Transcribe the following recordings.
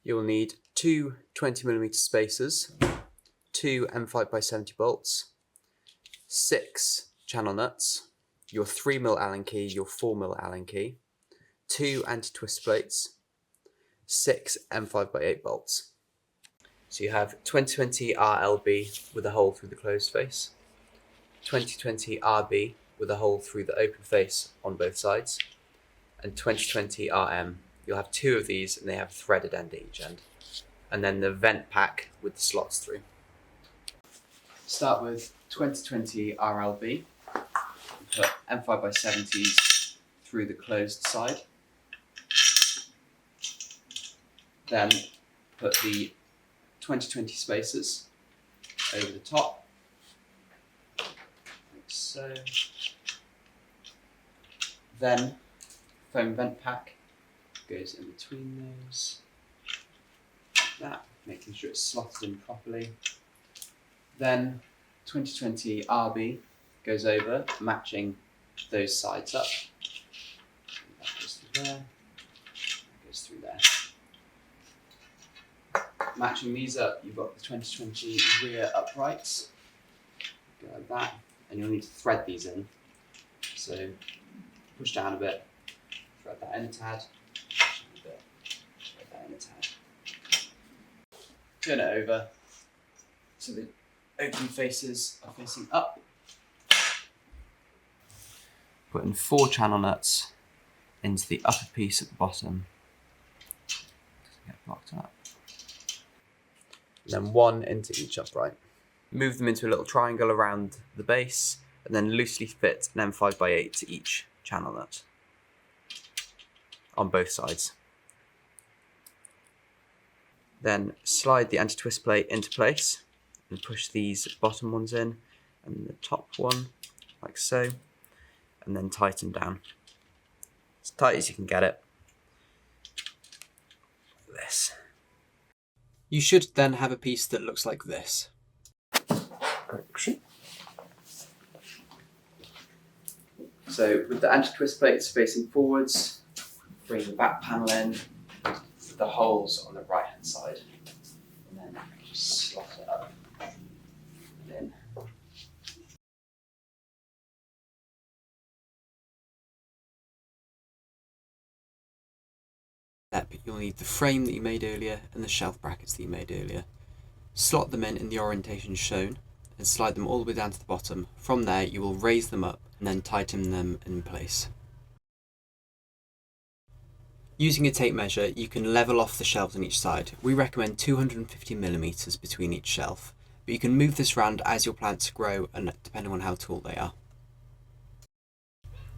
You'll need two 20mm spacers, two M5x70 bolts, 6 channel nuts, your 3mm Allen key, your 4mm Allen key, 2 anti-twist plates, 6 M5x8 bolts. So you have 2020 RLB with a hole through the closed face, 2020 RB with a hole through the open face on both sides, and 2020 RM. You'll have 2 of these and they have a threaded end at each end. And then the vent pack with the slots through. Start with 2020 RLB. Put M5x70s through the closed side. Then put the 2020 spacers over the top, like so. Then foam vent pack goes in between those, like that, making sure it's slotted in properly. Then 2020 RB goes over, matching those sides up. That goes through there, that goes through there. Matching these up, you've got the 2020 rear uprights. Go like that, and you'll need to thread these in. So push down a bit, thread that in a tad, a bit, thread that in a tad. Turn it over so the open faces are facing up. Put in 4 channel nuts into the upper piece at the bottom. Doesn't get blocked up. And then 1 into each upright. Move them into a little triangle around the base, and then loosely fit an M5x8 to each channel nut on both sides. Then slide the anti-twist plate into place and push these bottom ones in and the top one like so, and then tighten down as tight as you can get it, like this. You should then have a piece that looks like this. So with the anti-twist plates facing forwards, bring the back panel in with the holes on the right hand side, and then just slot it up and in. You'll need the frame that you made earlier and the shelf brackets that you made earlier. Slot them in the orientation shown and slide them all the way down to the bottom. From there you will raise them up and then tighten them in place. Using a tape measure, you can level off the shelves on each side. We recommend 250mm between each shelf, but you can move this around as your plants grow and depending on how tall they are.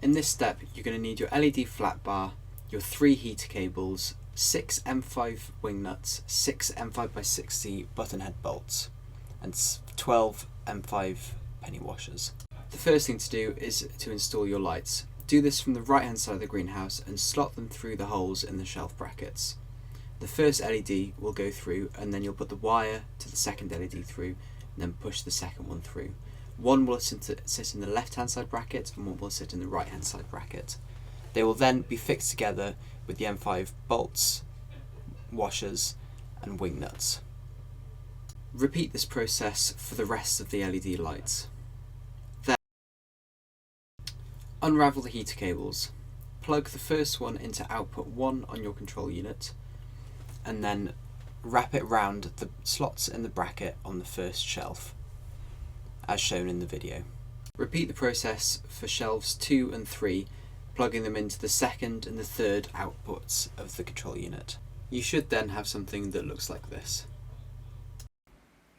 In this step, you're going to need your LED flat bar, your 3 heater cables, 6 M5 wing nuts, 6 M5x60 button head bolts, and 12 M5 penny washers. The first thing to do is to install your lights. Do this from the right hand side of the greenhouse and slot them through the holes in the shelf brackets. The first LED will go through, and then you'll put the wire to the second LED through and then push the second one through. One will sit in the left hand side bracket and one will sit in the right hand side bracket. They will then be fixed together with the M5 bolts, washers and wing nuts. Repeat this process for the rest of the LED lights. Then unravel the heater cables. Plug the first one into output 1 on your control unit and then wrap it round the slots in the bracket on the first shelf, as shown in the video. Repeat the process for shelves 2 and 3, plugging them into the second and the third outputs of the control unit. You should then have something that looks like this.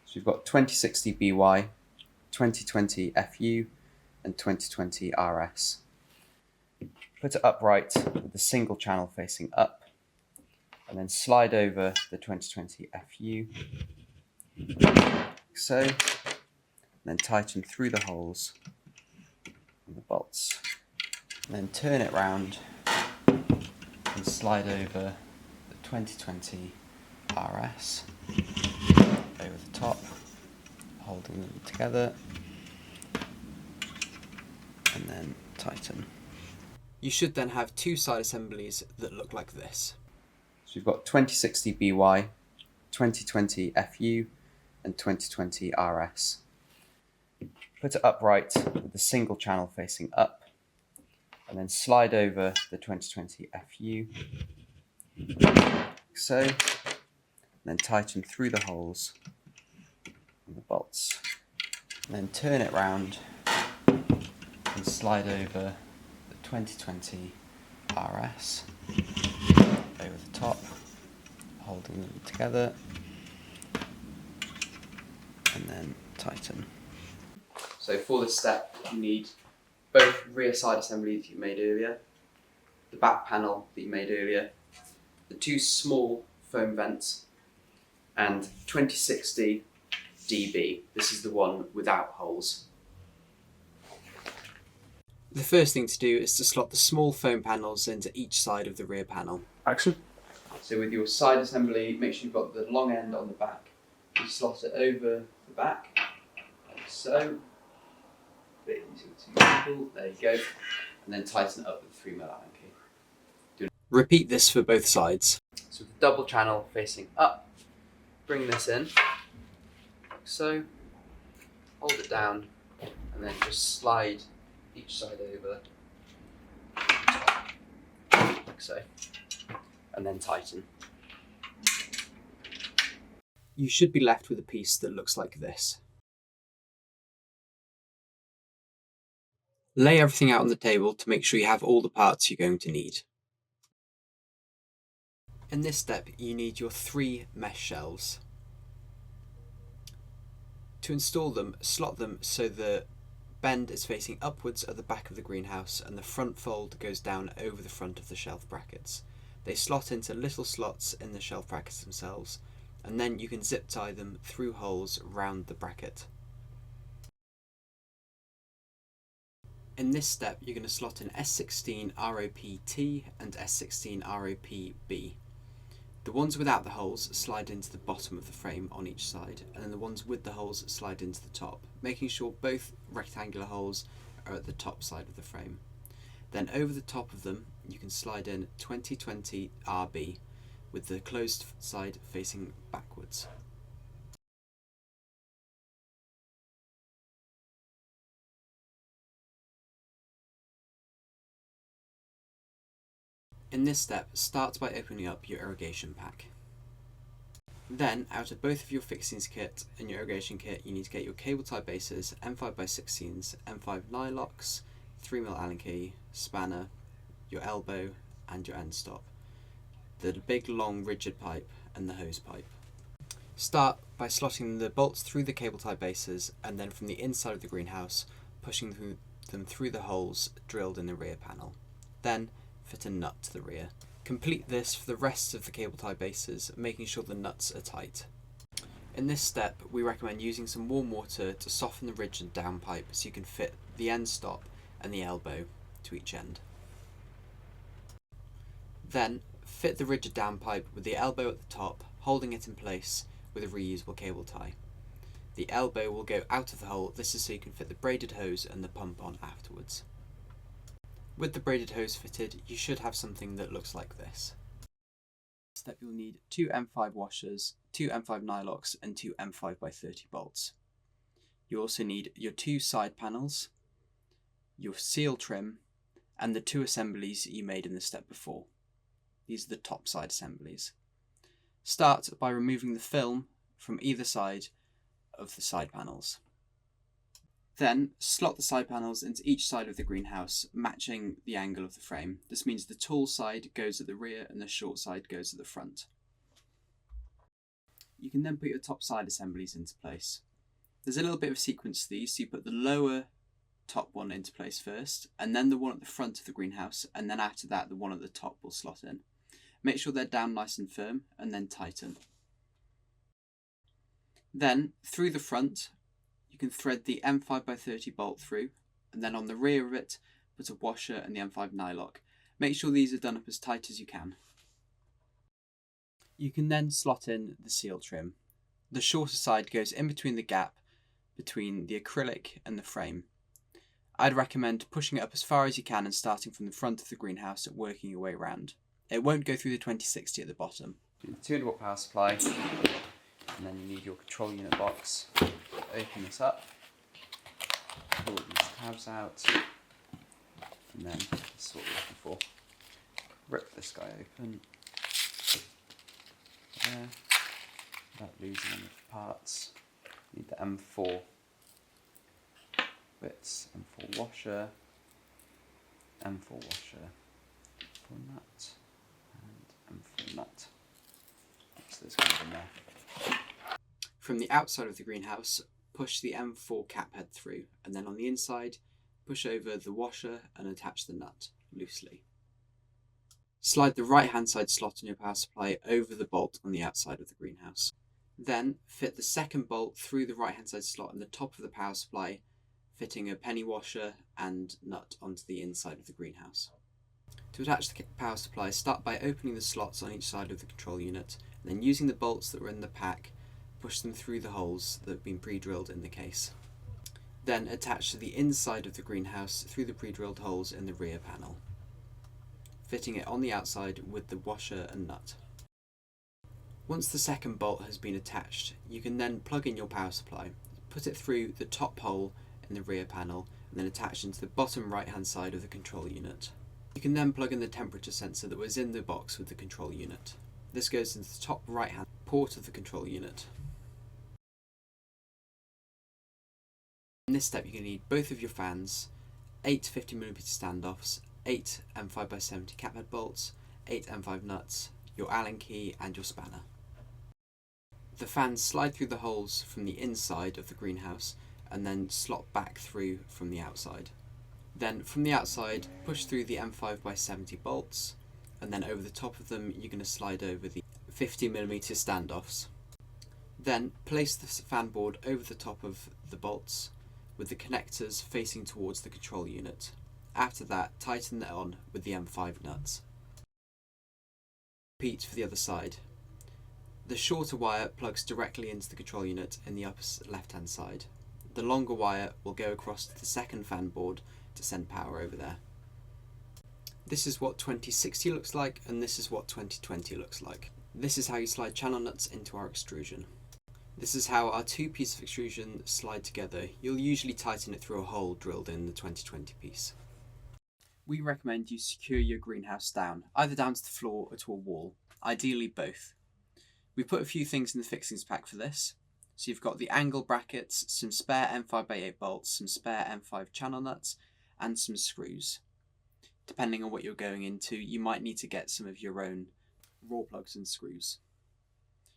So we've got 2060 BY, 2020 FU and 2020 RS. Put it upright with the single channel facing up and then slide over the 2020 FU, like so, and then tighten through the holes and the bolts. And then turn it round and slide over the 2020 RS over the top, holding them together, and then tighten. You should then have 2 side assemblies that look like this. So we've got 2060 BY, 2020 FU, and 2020 RS. Put it upright with the single channel facing up, and then slide over the 2020 FU, like so, and then tighten through the holes and the bolts. And then turn it round and slide over the 2020 RS over the top, holding them together, and then tighten. So for this step, you need both rear side assemblies that you made earlier, the back panel that you made earlier, the two small foam vents, and 2060 DB. This is the one without holes. The first thing to do is to slot the small foam panels into each side of the rear panel. Action. So with your side assembly, make sure you've got the long end on the back. You slot it over the back, like so. Bit easier to pull. There you go. And then tighten it up with a 3mm Allen key. Repeat this for both sides. So with the double channel facing up, bring this in, like so. Hold it down, and then just slide each side over, like so, and then tighten. You should be left with a piece that looks like this. Lay everything out on the table to make sure you have all the parts you're going to need. In this step, you need your 3 mesh shelves. To install them, slot them so the bend is facing upwards at the back of the greenhouse and the front fold goes down over the front of the shelf brackets. They slot into little slots in the shelf brackets themselves, and then you can zip tie them through holes round the bracket. In this step, you're going to slot in S16 ROP-T and S16 ROP-B. The ones without the holes slide into the bottom of the frame on each side, and then the ones with the holes slide into the top, making sure both rectangular holes are at the top side of the frame. Then over the top of them, you can slide in 2020 RB with the closed side facing backwards. In this step, start by opening up your irrigation pack. Then, out of both of your fixings kit and your irrigation kit, you need to get your cable tie bases, M5x16s, M5 nylocks, 3mm Allen key, spanner, your elbow and your end stop, the big long rigid pipe and the hose pipe. Start by slotting the bolts through the cable tie bases, and then from the inside of the greenhouse, pushing them through the holes drilled in the rear panel. Then fit a nut to the rear. Complete this for the rest of the cable tie bases, making sure the nuts are tight. In this step, we recommend using some warm water to soften the rigid down pipe so you can fit the end stop and the elbow to each end. Then fit the rigid down pipe with the elbow at the top, holding it in place with a reusable cable tie. The elbow will go out of the hole. This is so you can fit the braided hose and the pump on afterwards. With the braided hose fitted, you should have something that looks like this. Next step, you'll need 2 M5 washers, 2 M5 nylocks and 2 M5x30 bolts. You also need your 2 side panels, your seal trim, and the 2 assemblies you made in the step before. These are the top side assemblies. Start by removing the film from either side of the side panels. Then slot the side panels into each side of the greenhouse, matching the angle of the frame. This means the tall side goes at the rear and the short side goes at the front. You can then put your top side assemblies into place. There's a little bit of a sequence to these, so you put the lower top one into place first, and then the one at the front of the greenhouse, and then after that the one at the top will slot in. Make sure they're down nice and firm, and then tighten. Then, through the front, you can thread the M5x30 bolt through, and then on the rear of it, put a washer and the M5 nylock. Make sure these are done up as tight as you can. You can then slot in the seal trim. The shorter side goes in between the gap between the acrylic and the frame. I'd recommend pushing it up as far as you can and starting from the front of the greenhouse and working your way around. It won't go through the 2060 at the bottom. 200 watt power supply, and then you need your control unit box. Open this up, pull these tabs out, and then this is what we're looking for. Rip this guy open, there, without losing any parts. Need the M4 bits, M4 washer, M4 washer, M4 nut, and M4 nut. So there's one in there. From the outside of the greenhouse, push the M4 cap head through, and then on the inside, push over the washer and attach the nut loosely. Slide the right hand side slot on your power supply over the bolt on the outside of the greenhouse. Then fit the second bolt through the right hand side slot in the top of the power supply, fitting a penny washer and nut onto the inside of the greenhouse. To attach the power supply, start by opening the slots on each side of the control unit, and then using the bolts that were in the pack, push them through the holes that have been pre-drilled in the case. Then attach to the inside of the greenhouse through the pre-drilled holes in the rear panel, fitting it on the outside with the washer and nut. Once the second bolt has been attached, you can then plug in your power supply, put it through the top hole in the rear panel, and then attach into the bottom right hand side of the control unit. You can then plug in the temperature sensor that was in the box with the control unit. This goes into the top right hand port of the control unit. In this step you're going to need both of your fans, 8 50mm standoffs, 8 M5x70 cap head bolts, 8 M5 nuts, your Allen key and your spanner. The fans slide through the holes from the inside of the greenhouse and then slot back through from the outside. Then from the outside, push through the M5x70 bolts, and then over the top of them you're going to slide over the 50mm standoffs. Then place the fan board over the top of the bolts with the connectors facing towards the control unit. After that, tighten it on with the M5 nuts. Repeat for the other side. The shorter wire plugs directly into the control unit in the upper left hand side. The longer wire will go across to the second fan board to send power over there. This is what 2060 looks like, and this is what 2020 looks like. This is how you slide channel nuts into our extrusion. This is how our two pieces of extrusion slide together. You'll usually tighten it through a hole drilled in the 2020 piece. We recommend you secure your greenhouse down, either down to the floor or to a wall, ideally both. We put a few things in the fixings pack for this. So you've got the angle brackets, some spare M5x8 bolts, some spare M5 channel nuts, and some screws. Depending on what you're going into, you might need to get some of your own raw plugs and screws.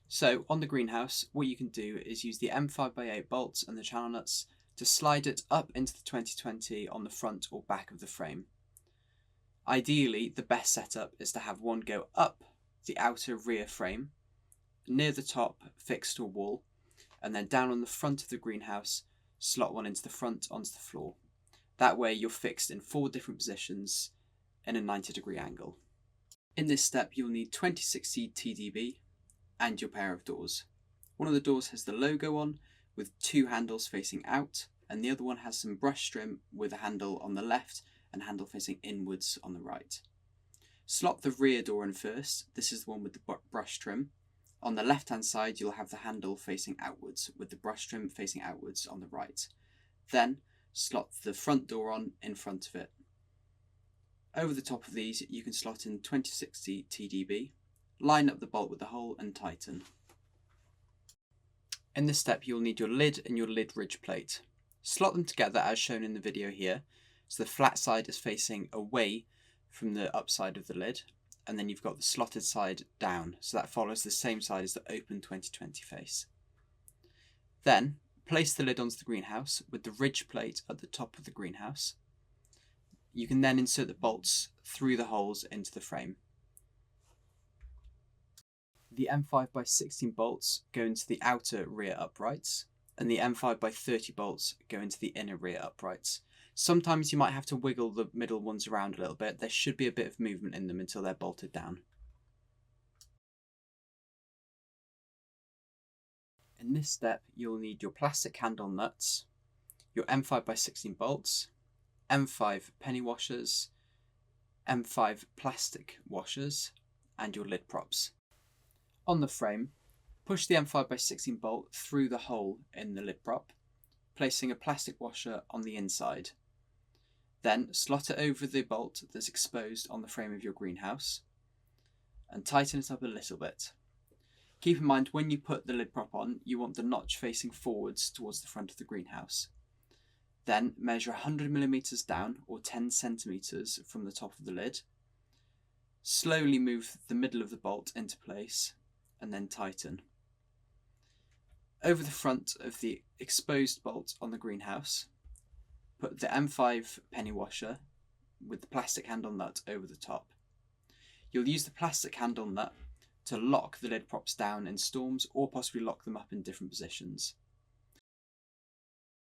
So on the greenhouse, what you can do is use the M5x8 bolts and the channel nuts to slide it up into the 2020 on the front or back of the frame. Ideally, the best setup is to have one go up the outer rear frame, near the top fixed to a wall, and then down on the front of the greenhouse, slot one into the front onto the floor. That way you're fixed in 4 different positions in a 90-degree angle. In this step you'll need 2060 TDB and your pair of doors. One of the doors has the logo on with 2 handles facing out, and the other one has some brush trim with a handle on the left and handle facing inwards on the right. Slot the rear door in first. This is the one with the brush trim. On the left hand side you'll have the handle facing outwards with the brush trim facing outwards on the right. Then slot the front door on in front of it. Over the top of these you can slot in 2060 TDB, line up the bolt with the hole and tighten. In this step you'll need your lid and your lid ridge plate. Slot them together as shown in the video here, so the flat side is facing away from the upside of the lid, and then you've got the slotted side down, so that follows the same side as the open 2020 face. Then place the lid onto the greenhouse with the ridge plate at the top of the greenhouse. You can then insert the bolts through the holes into the frame. The M5x16 bolts go into the outer rear uprights, and the M5x30 bolts go into the inner rear uprights. Sometimes you might have to wiggle the middle ones around a little bit. There should be a bit of movement in them until they're bolted down. In this step, you'll need your plastic handle nuts, your M5x16 bolts, M5 penny washers, M5 plastic washers, and your lid props. On the frame, push the M5x16 bolt through the hole in the lid prop, placing a plastic washer on the inside. Then slot it over the bolt that's exposed on the frame of your greenhouse and tighten it up a little bit. Keep in mind when you put the lid prop on, you want the notch facing forwards towards the front of the greenhouse. Then measure 100mm down or 10 centimeters from the top of the lid. Slowly move the middle of the bolt into place and then tighten. Over the front of the exposed bolt on the greenhouse, put the M5 penny washer with the plastic handle nut over the top. You'll use the plastic handle nut to lock the lid props down in storms or possibly lock them up in different positions.